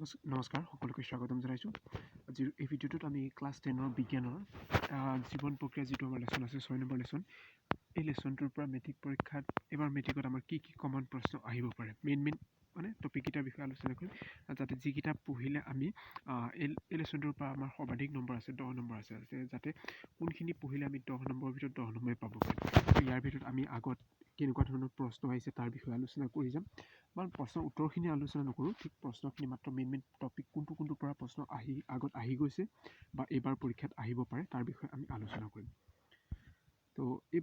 নমস্কাৰ সকলোকে স্বাগতম জনাইছোঁ। আজিৰ এই ভিডিঅ'টোত আমি ক্লাছ 10 বিজ্ঞানৰ জীৱন প্ৰক্ৰিয়া যিটো আমাৰ লেচন আছে 6 নম্বৰ লেচন, এই লেচনটোৰ পৰা মেট্ৰিক পৰীক্ষাত এবাৰ মেট্ৰিকত আমাৰ কি কমন প্ৰশ্ন আহিব পাৰে মেইন মানে টপিককেইটাৰ বিষয়ে আলোচনা কৰিম, যাতে যিকেইটা পঢ়িলে আমি এই লেচনটোৰ পৰা আমাৰ সৰ্বাধিক নম্বৰ আছে 10 নম্বৰ আছে, যাতে কোনখিনি পঢ়িলে আমি 10 নম্বৰৰ ভিতৰত 10 নম্বৰে পাব পাৰিম। ইয়াৰ ভিতৰত আমি আগত কেনেকুৱা ধৰণৰ প্ৰশ্ন আহিছে তাৰ বিষয়ে আলোচনা কৰি যাম। বা প্ৰশ্নৰ উত্তৰখিনি আলোচনা নকৰোঁ, ঠিক প্ৰশ্নখিনি মাত্ৰ মেইন টপিক কোনটোৰ পৰা প্ৰশ্ন আগত আহি গৈছে বা এইবাৰ পৰীক্ষাত আহিব পাৰে তাৰ বিষয়ে আমি আলোচনা কৰিম। তো এই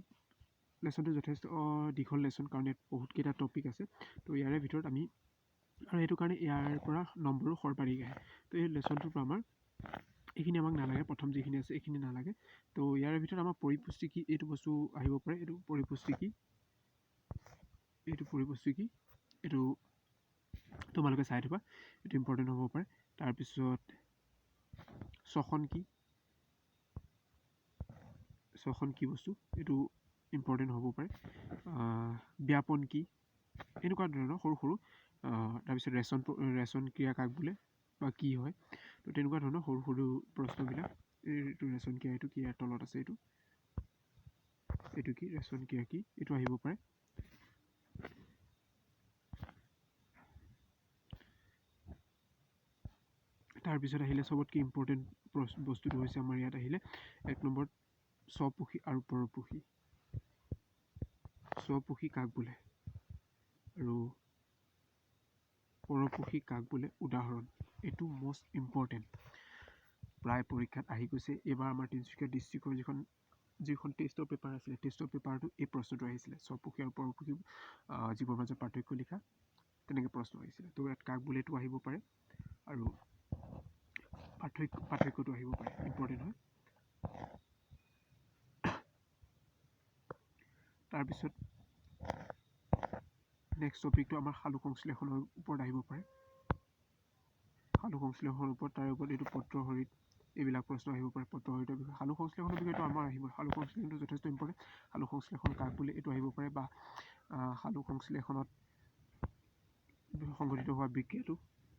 লেচনটো যথেষ্ট দীঘল লেচন, কাৰণ ইয়াত বহুতকেইটা টপিক আছে। তো ইয়াৰে ভিতৰত আমি আৰু সেইটো কাৰণে ইয়াৰ পৰা নম্বৰো সৰ্বাধিক আহে। তো এই লেচনটোৰ পৰা আমাৰ এইখিনি আমাক নালাগে, প্ৰথম যিখিনি আছে এইখিনি নালাগে। তো ইয়াৰে ভিতৰত আমাৰ পৰিপুষ্টি কি এইটো বস্তু আহিব পাৰে। এইটো পৰিপুষ্টি কি, এইটো তোমালোকে চাই থবা, এইটো ইম্পৰ্টেণ্ট হ'ব পাৰে। তাৰপিছত শ্বসন কি বস্তু, এইটো ইম্পৰ্টেণ্ট হ'ব পাৰে। ব্যাপন কি, এনেকুৱা ধৰণৰ সৰু সৰু। তাৰপিছত ৰেচন ক্ৰিয়া কাক বোলে বা কি হয়, তো তেনেকুৱা ধৰণৰ সৰু সৰু প্ৰশ্নবিলাক। এইটো ৰেচন ক্ৰিয়া, এইটো ক্ৰিয়াৰ তলত আছে, এইটো কি ৰেচন ক্ৰিয়া কি, এইটো আহিব পাৰে। তাৰপিছত আহিলে চবতকৈ ইম্পৰ্টেণ্ট বস্তুটো হৈছে আমাৰ ইয়াত আহিলে 1 নম্বৰত স্বপোষী আৰু পৰপোষী। স্বপোষী কাক বোলে আৰু পৰপোষী কাক বোলে, উদাহৰণ। এইটো মষ্ট ইম্পৰ্টেণ্ট, প্ৰায় পৰীক্ষাত আহি গৈছে। এইবাৰ আমাৰ তিনিচুকীয়া ডিষ্ট্ৰিক্টৰ যিখন টেষ্টৰ পেপাৰ আছিলে, টেষ্টৰ পেপাৰটো এই প্ৰশ্নটো আহিছিলে, স্বপোষী আৰু পৰপোষী জীৱৰ মাজত পাৰ্থক্য লিখা, তেনেকৈ প্ৰশ্ন আহিছিলে। তো ইয়াত কাক বোলে এইটো আহিব পাৰে আৰু পাৰ্থক্যটো আহিব পাৰে, ইম্পৰ্টেণ্ট হয়। তাৰপিছত নেক্সট টপিকটো আমাৰ সালোক সংশ্লেষণৰ ওপৰত আহিব পাৰে। সালোক সংশ্লেষণৰ ওপৰত, তাৰে ওপৰত এইটো পত্ৰহৰিত, এইবিলাক প্ৰশ্ন আহিব পাৰে। পত্ৰহৰিতৰ বিষয়ে, সালোক সংশ্লেষণৰ বিষয়েটো আমাৰ আহিব। সালোক সংশ্লেষণটো যথেষ্ট ইম্পৰ্টেণ্ট। সালোক সংশ্লেষণ কাক বোলে এইটো আহিব পাৰে, বা সালোক সংশ্লেষণত সংঘটিত হোৱা বিক্ৰিয়াটো,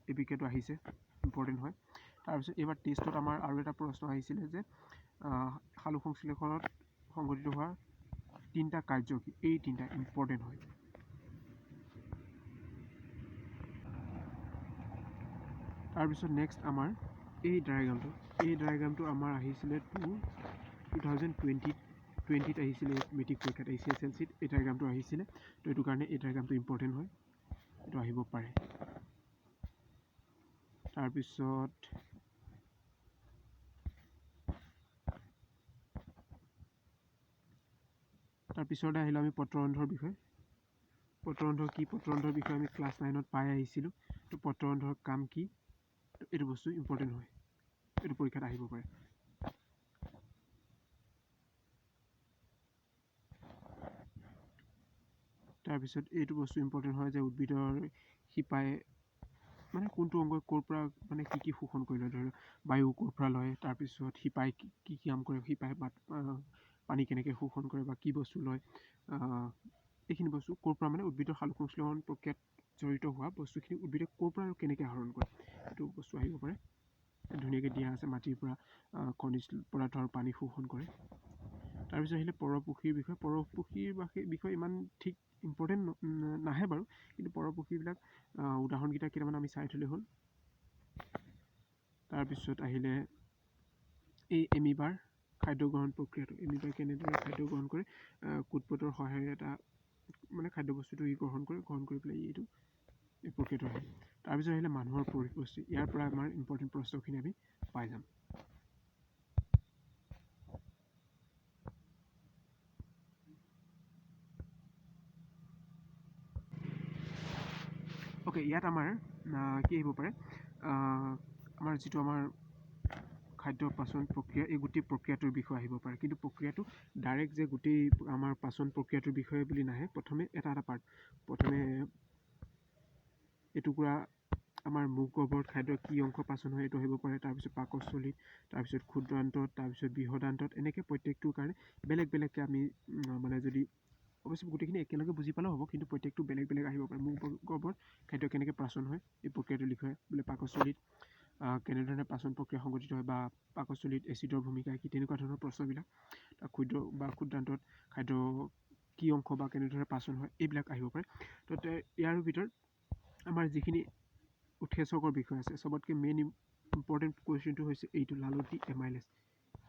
এই বিক্ৰিয়াটো আহিছে, ইম্পৰ্টেণ্ট হয়। তাৰপিছত এইবাৰ টেষ্টত আমাৰ আৰু এটা প্ৰশ্ন আহিছিলে যে সালোক সংশ্লেষণত সংঘটিত হোৱা 3টা কাৰ্য কি, এই 3টা ইম্পৰ্টেণ্ট হয়। তাৰপিছত নেক্সট আমাৰ এই ডায়াগ্ৰামটো আমাৰ আহিছিলে 2020ত আহিছিলে, মেট্ৰিক পৰীক্ষাত HSLC এই ডায়াগ্ৰামটো আহিছিলে। তো এইটো কাৰণে এই ডায়াগ্ৰামটো ইম্পৰ্টেণ্ট হয়, এইটো আহিব পাৰে। তাৰপিছত আহিলোঁ আমি পত্ৰৰন্ধ্ৰৰ বিষয়ে। পত্ৰৰন্ধ্ৰ কি, পত্ৰৰন্ধ্ৰৰ বিষয়ে আমি ক্লাছ 9ত পাই আহিছিলোঁ। তো পত্ৰৰন্ধ্ৰৰ কাম কি, এইটো বস্তু ইম্পৰ্টেণ্ট হয়, এইটো পৰীক্ষাত আহিব পাৰে। তাৰপিছত এইটো বস্তু ইম্পৰ্টেণ্ট হয় যে উদ্ভিদৰ শিপাই মানে কোনটো অংগই ক'ৰ পৰা মানে কি শোষণ কৰি লয়, ধৰি লওক বায়ু ক'ৰ পৰা লয়, তাৰপিছত শিপাই কি কাম কৰে, শিপাই পানী কেনেকৈ শোষণ কৰে বা কি বস্তু লয়, এইখিনি বস্তু ক'ৰ পৰা, মানে উদ্ভিদৰ সালোক সংশ্লেষণ প্ৰক্ৰিয়াত জড়িত হোৱা বস্তুখিনি উদ্ভিদে ক'ৰ পৰা আৰু কেনেকৈ আহৰণ কৰে, এইটো বস্তু আহিব পাৰে। ধুনীয়াকৈ দিয়া আছে, মাটিৰ পৰা খনিজ পদাৰ্থ আৰু পানী শোষণ কৰে। তাৰপিছত আহিলে পৰপোষীৰ বিষয়ে। পৰপোষীৰ বিষয়ে ইমান ঠিক ইম্পৰ্টেণ্ট নাহে বাৰু, কিন্তু পৰপোষীবিলাক উদাহৰণকেইটা কেইটামান আমি চাই থ'লে হ'ল। তাৰপিছত আহিলে এই এমিবাৰ খাদ্য গ্ৰহণ প্ৰক্ৰিয়াটো, এমিবাৰ কেনেদৰে খাদ্য গ্ৰহণ কৰে, কুটপটৰ সহায়েৰে এটা মানে খাদ্য বস্তুটো গ্ৰহণ কৰি পেলাই এইটো এই প্ৰক্ৰিয়াটো আহে। তাৰপিছত আহিলে মানুহৰ পৰিপুষ্টি। ইয়াৰ পৰা আমাৰ ইম্পৰ্টেণ্ট প্ৰশ্নখিনি আমি পাই যাম। অ'কে, ইয়াত আমাৰ কি আহিব পাৰে, আমাৰ যিটো আমাৰ খাদ্য পাচন প্ৰক্ৰিয়া, এই গোটেই প্ৰক্ৰিয়াটোৰ বিষয়ে আহিব পাৰে। কিন্তু প্ৰক্ৰিয়াটো ডাইৰেক্ট যে গোটেই আমাৰ পাচন প্ৰক্ৰিয়াটোৰ বিষয়ে বুলি নাহে, প্ৰথমে এটা পাৰ্ট, প্ৰথমে এটুকুৰা আমাৰ মুখ গহ্বৰত খাদ্য কি অংশ পাচন হয় এইটো আহিব পাৰে। তাৰপিছত পাকস্থলীত, তাৰপিছত ক্ষুদ্ৰান্তত, তাৰপিছত বৃহদান্তত, এনেকৈ প্ৰত্যেকটোৰ কাৰণে বেলেগ বেলেগকৈ আমি মানে যদি অৱশ্যে গোটেইখিনি একেলগে বুজি পালেও হ'ব, কিন্তু প্ৰত্যেকটো বেলেগ বেলেগ আহিব পাৰে। মূল গৰ্ভত খাদ্য কেনেকৈ পাচন হয় এই প্ৰক্ৰিয়াটোৰ বিষয়ে, বোলে পাকস্থলীত কেনেধৰণে পাচন প্ৰক্ৰিয়া সংঘটিত হয়, বা পাকস্থলীত এচিডৰ ভূমিকা কি, তেনেকুৱা ধৰণৰ প্ৰশ্নবিলাক। ক্ষুদ্ৰ বা ক্ষুদ্ৰান্তত খাদ্য কি অংশ বা কেনেধৰণে পাচন হয়, এইবিলাক আহিব পাৰে। তো ইয়াৰ ভিতৰত আমাৰ যিখিনি উৎসেচকৰ বিষয় আছে, চবতকৈ মেইন ইম্পৰ্টেণ্ট কুৱেশ্যনটো হৈছে এইটো, লালতি এমাইলেজ।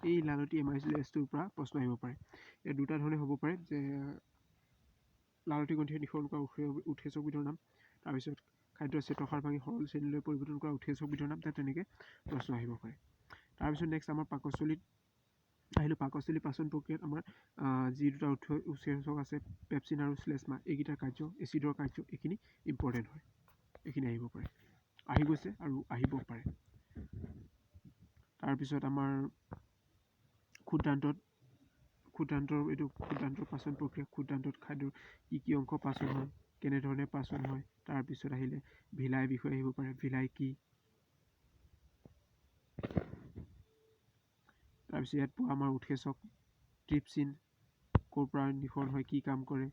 এই লালতি এমাইলেজটোৰ পৰা প্ৰশ্ন আহিব পাৰে। ইয়াত দুটা ধৰণে হ'ব পাৰে, যে লালতি গ্ৰন্থিয়ে নিঃসৰণ কৰা উৎসেচকবিধৰ নাম, তাৰপিছত খাদ্যৰ শ্বেতসাৰ ভাঙি সৰল শ্ৰেণীলৈ পৰিৱৰ্তন কৰা উৎসেচকবিধৰ নাম, তেনেকৈ প্ৰশ্ন আহিব পাৰে। তাৰপিছত নেক্সট আমাৰ পাকস্থলীত আহিলোঁ। পাকস্থলী পাচন প্ৰক্ৰিয়াত আমাৰ যি দুটা উৎসেচক আছে, পেপচিন আৰু শ্লেষ্মা, এইকেইটাৰ কাৰ্য, এচিডৰ কাৰ্য, এইখিনি ইম্পৰ্টেণ্ট হয়। এইখিনি আহিব পাৰে, আহি গৈছে আৰু আহিব পাৰে। তাৰপিছত আমাৰ ক্ষুদ্ৰান্তৰ পাচন প্ৰক্ৰিয়া, ক্ষুদ্ৰান্তত খাদ্যৰ কি অংশ পাচন হয়, কেনেধৰণে পাচন হয়। তাৰপিছত আহিলে ভিলাই বিষয় আহিব পাৰে, ভিলাই কি। তাৰপিছত ইয়াত পোৱা আমাৰ উৎসেচক ট্ৰিপচিন, ক'ৰ পৰা নিঃসৰণ হয়, কি কাম কৰে,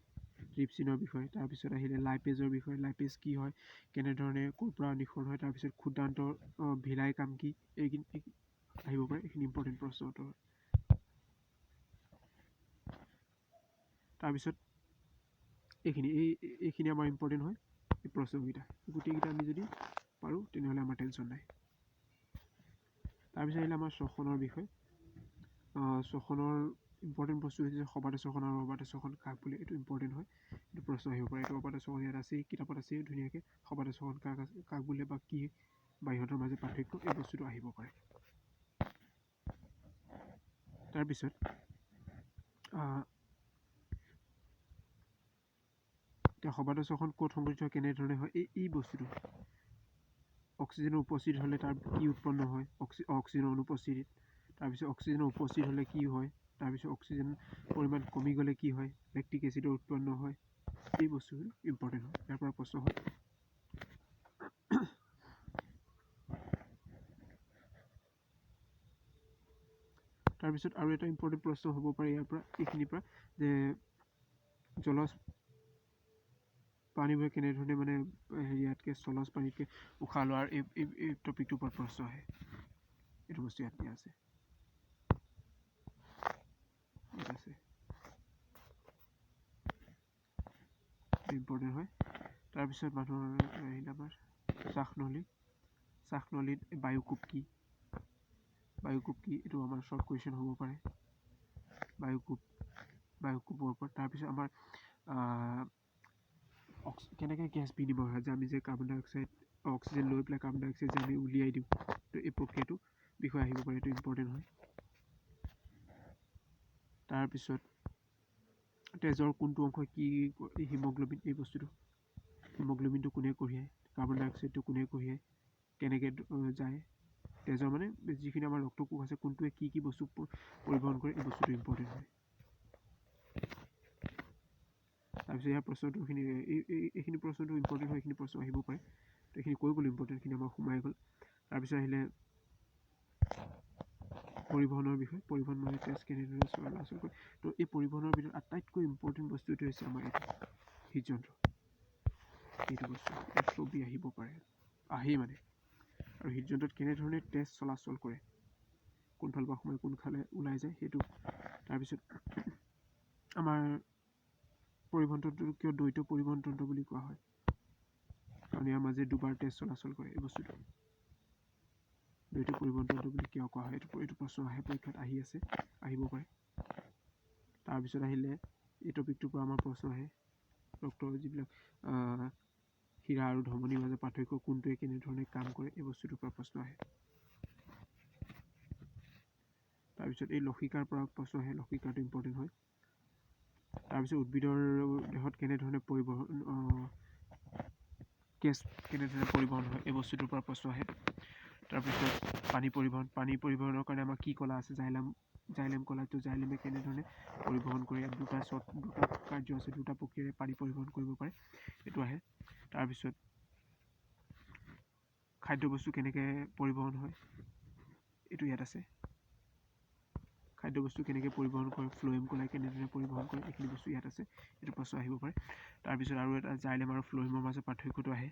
ট্ৰিপচিনৰ বিষয়ে। তাৰপিছত আহিলে লাইপেজৰ বিষয়ে, লাইপেজ কি হয়, কেনেধৰণে ক'ৰ পৰা নিঃসৰণ হয়। তাৰপিছত ক্ষুদ্ৰান্তৰ ভিলাই কাম কি, এইখিনি আহিব পাৰে। এইখিনি ইম্পৰ্টেণ্ট প্ৰশ্ন উত্তৰ হয়। তাৰপিছত এইখিনি আমাৰ ইম্পৰ্টেণ্ট হয়, এই প্ৰশ্নকেইটা। গোটেইকেইটা আমি যদি পাৰোঁ তেনেহ'লে আমাৰ টেনশ্যন নাই। তাৰপিছত আহিলে আমাৰ শ্বসনৰ বিষয়। শ্বসনৰ ইম্পৰ্টেণ্ট বস্তু হৈছে সবাত শ্বসন আৰু অবাত শ্বসন কাক বোলে, এইটো ইম্পৰ্টেণ্ট হয়। এইটো প্ৰশ্ন আহিব পাৰে। এইটো অবাত শ্বসন ইয়াত আছেই, কিতাপত আছেই ধুনীয়াকৈ। সবাত শ্বসন কাক বোলে বা কি, বা ইহঁতৰ মাজত পাৰ্থক্য, এই বস্তুটো আহিব পাৰে। তাৰপিছত এতিয়া সবাত শ্বসন ক'ত সংঘটিত হয়, কেনেধৰণে হয়, এই বস্তুটো। অক্সিজেনৰ উপস্থিত হ'লে তাৰ কি উৎপন্ন হয়, অক্সিজেনৰ অনুপস্থিতিত। তাৰপিছত অক্সিজেনৰ উপস্থিত হ'লে কি হয়, তাৰপিছত অক্সিজেন পৰিমাণ কমি গ'লে কি হয়, লেক্টিক এচিডৰ উৎপন্ন হয়। এই বস্তুবোৰ ইম্পৰ্টেণ্ট হয়, ইয়াৰ পৰা প্ৰশ্ন হয়। তাৰপিছত আৰু এটা ইম্পৰ্টেণ্ট প্ৰশ্ন হ'ব পাৰে ইয়াৰ পৰা, এইখিনিৰ পৰা, যে জলজ পানীবোৰে কেনেধৰণে মানে ইয়াতকৈ জলজ পানীতকৈ উশাহ লোৱাৰ এই টপিকটোৰ ওপৰত প্ৰশ্ন আহে। এইটো বস্তু ইয়াত দিয়া আছে, ইম্পৰ্টেণ্ট হয়। তাৰপিছত মানুহৰ আহিলে আমাৰ শ্বাসনলীত বায়ুকোপ কি, এইটো আমাৰ শ্বৰ্ট কুৱেশ্যন হ'ব পাৰে। বায়ুকোপৰ ওপৰত। তাৰপিছত আমাৰ কেনেকৈ গেছ বিনিময় হয়, যে আমি যে কাৰ্বন ডাই অক্সাইড, অক্সিজেন লৈ পেলাই কাৰ্বন ডাই অক্সাইড যে আমি উলিয়াই দিওঁ, তো এই প্ৰক্ৰিয়াটো বিষয়ে আহিব পাৰে। এইটো ইম্পৰ্টেণ্ট হয়। তাৰপিছত তেজৰ কোনটো অংশ কি, হিমগ্ল'বিন, এই বস্তুটো। হিমগ্ল'বিনটো কোনে কঢ়িয়ায়, কাৰ্বন ডাই অক্সাইডটো কোনে কঢ়িয়ায়, কেনেকৈ যায়। তেজৰ মানে যিখিনি আমাৰ ৰক্তকোষ আছে, কোনটোৱে কি বস্তু পৰিবহণ কৰে, এই বস্তুটো ইম্পৰ্টেণ্ট হয়। তাৰপিছত ইয়াৰ প্ৰশ্নটোখিনি এইখিনি প্ৰশ্নটো ইম্পৰ্টেণ্ট হয়, এইখিনি প্ৰশ্ন আহিব পাৰে। তো এইখিনি কৈ গ'লো, ইম্পৰ্টেণ্টখিনি আমাৰ সোমাই গ'ল। তাৰপিছত আহিলে পৰিবহণৰ বিষয়। পৰিবহণ মানে তেজ কেনেদৰে চলাচল কৰে। তো এই পৰিবহণৰ ভিতৰত আটাইতকৈ ইম্পৰ্টেণ্ট বস্তুটো হৈছে আমাৰ এইটো হৃদযন্ত্ৰ। এইটো বস্তু ইয়াত ছবি আহিব পাৰে, আহেই মানে। আৰু হৃদযন্ত্ৰত কেনেধৰণে তেজ চলাচল কৰে, কোনফালৰ পৰা সোমাই কোনফালে ওলাই যায়, সেইটো। তাৰপিছত আমাৰ পৰিবহণ তন্ত্ৰটো কিয় দ্বৈত পৰিবহণ তন্ত্ৰ বুলি কোৱা হয়, কাৰণ ইয়াৰ মাজে দুবাৰ তেজ চলাচল কৰে। এই বস্তুটো দ্বৈত পৰিবহণ তন্ত্ৰ বুলি কিয় কোৱা হয়, এইটো প্ৰশ্ন আহে, পৰীক্ষাত আহিব পাৰে। তাৰপিছত আহিলে এই টপিকটোৰ পৰা আমাৰ প্ৰশ্ন আহে, ৰক্তৰ যিবিলাক শিৰা আৰু ধমনীৰ মাজত পাৰ্থক্য, কোনটোৱে কেনেধৰণে কাম কৰে, এই বস্তুটোৰ পৰা প্ৰশ্ন আহে। তাৰপিছত এই লসিকাৰ পৰা প্ৰশ্ন আহে, লসিকাটো ইম্পৰ্টেণ্ট হয়। তাৰপিছত উদ্ভিদৰ দেহত কেনেধৰণে গেছ কেনেধৰণে পৰিবহণ হয়, এই বস্তুটোৰ পৰা প্ৰশ্ন আহে। তাৰপিছত পানী পৰিবহণৰ কাৰণে আমাৰ কি কলা আছে, জাইলেম কলাটো, জাইলেমে কেনেধৰণে পৰিবহণ কৰে। ইয়াত দুটা কাৰ্য আছে, দুটা প্ৰক্ৰিয়াৰে পানী পৰিবহণ কৰিব পাৰে, এইটো আহে। তাৰপিছত খাদ্যবস্তু কেনেকৈ পৰিবহণ হয়, এইটো ইয়াত আছে। খাদ্যবস্তু কেনেকৈ পৰিবহণ কৰে, ফ্লোএম কলাই কেনেদৰে পৰিবহণ কৰে, এইখিনি বস্তু ইয়াত আছে। এইটো প্ৰশ্ন আহিব পাৰে। তাৰপিছত আৰু এটা জাইলেম আৰু ফ্লোএমৰ মাজত পাৰ্থক্যটো আহে,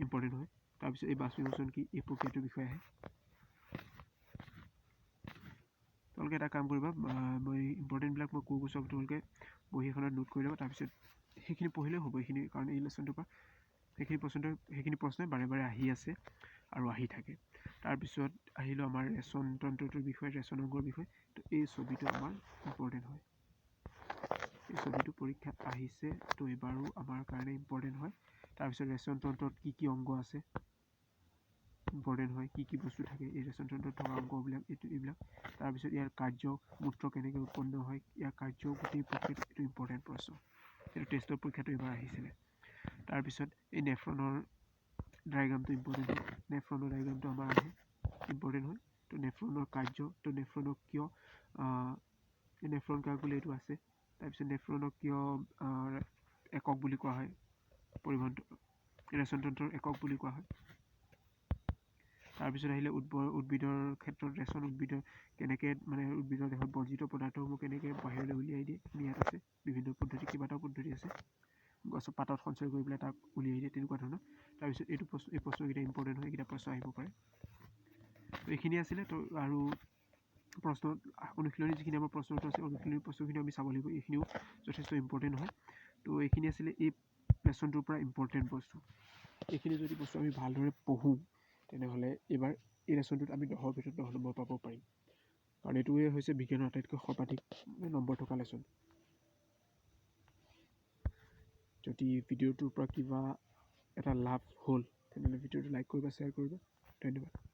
ইম্পৰ্টেণ্ট হয়। তাৰপিছত এই বাষ্পীভূষণ কি, এই প্ৰক্ৰিয়াটোৰ বিষয়ে আহে। তোমালোকে এটা কাম কৰিবা, মই ইম্পৰ্টেণ্টবিলাক মই কৈ গৈছোঁ, তোমালোকে বহী এখনত নোট কৰি ল'বা। তাৰপিছত সেইখিনি পঢ়িলেও হ'ব, এইখিনি কাৰণ এই লেচনটোৰ পৰা সেইখিনি প্ৰশ্নই বাৰে বাৰে আহি আছে আৰু আহি থাকে। তাৰপিছত আহিলোঁ আমাৰ ৰেচন তন্ত্ৰটোৰ বিষয়ে, ৰেচন অংগৰ বিষয়ে। তো এই ছবিটো আমাৰ ইম্পৰ্টেণ্ট হয়, এই ছবিটো পৰীক্ষাত আহিছে, তো এইবাৰো আমাৰ কাৰণে ইম্পৰ্টেণ্ট হয়। তাৰপিছত ৰেচন তন্ত্ৰত কি কি অংগ আছে, ইম্পৰ্টেণ্ট হয়, কি কি বস্তু থাকে এই ৰেচন তন্ত্ৰত থকা অংগবিলাক, এইবিলাক। তাৰপিছত ইয়াৰ কাৰ্য, মূত্ৰ কেনেকৈ উৎপন্ন হয়, ইয়াৰ কাৰ্য, গোটেই প্ৰক্ৰিয়াটো, এইটো ইম্পৰ্টেণ্ট প্ৰশ্ন। এইটো টেষ্টৰ পৰীক্ষাটো এইবাৰ আহিছিলে। তাৰপিছত এই নেফ্ৰনৰ ডায়েগ্ৰামটো ইম্পৰ্টেণ্ট হয়, নেফ্ৰনৰ ডায়েগ্ৰামটো আমাৰ আহে, ইম্পৰ্টেণ্ট হয়। তো নেফ্ৰনৰ কাৰ্য, তো নেফ্ৰনক কিয় নেফ্ৰন কাৰ্ক বুলি এইটো আছে। তাৰপিছত নেফ্ৰনক কিয় একক বুলি কোৱা হয়, পৰিবহণ ৰেচন তন্ত্ৰৰ একক বুলি কোৱা হয়। তাৰপিছত আহিলে উদ্ভিদৰ ক্ষেত্ৰত ৰেচন, উদ্ভিদৰ কেনেকৈ মানে উদ্ভিদৰ দেহত বৰ্জিত পদাৰ্থসমূহ কেনেকৈ বাহিৰলৈ উলিয়াই দিয়ে, ইয়াত আছে বিভিন্ন পদ্ধতি, কেইবাটাও পদ্ধতি আছে। গছৰ পাতত সঞ্চয় কৰি পেলাই তাক উলিয়াই দিয়ে, তেনেকুৱা ধৰণৰ। তাৰপিছত এই প্ৰশ্নকেইটা ইম্পৰ্টেণ্ট হয়, এইকেইটা প্ৰশ্ন আহিব পাৰে। তো এইখিনি আছিলে। তো আৰু প্ৰশ্ন অনুশীলনী যিখিনি আমাৰ প্ৰশ্ন উত্তৰ আছে, অনুশীলনী প্ৰশ্নখিনি আমি চাব লাগিব, এইখিনিও যথেষ্ট ইম্পৰ্টেণ্ট হয়। তো এইখিনি আছিলে এই লেচনটোৰ পৰা ইম্পৰ্টেণ্ট বস্তু। এইখিনি যদি বস্তু আমি ভালদৰে পঢ়োঁ, তেনেহ'লে এইবাৰ এই লেচনটোত আমি 10ৰ ভিতৰত 10 নম্বৰ পাব পাৰিম, কাৰণ এইটোৱে হৈছে বিজ্ঞানৰ আটাইতকৈ সৰ্বাধিক নম্বৰ থকা লেচন। যদি ভিডিঅ'টোৰ পৰা কিবা এটা লাভ হ'ল, তেনেহ'লে ভিডিঅ'টো লাইক কৰিবা, শ্বেয়াৰ কৰিবা। ধন্যবাদ।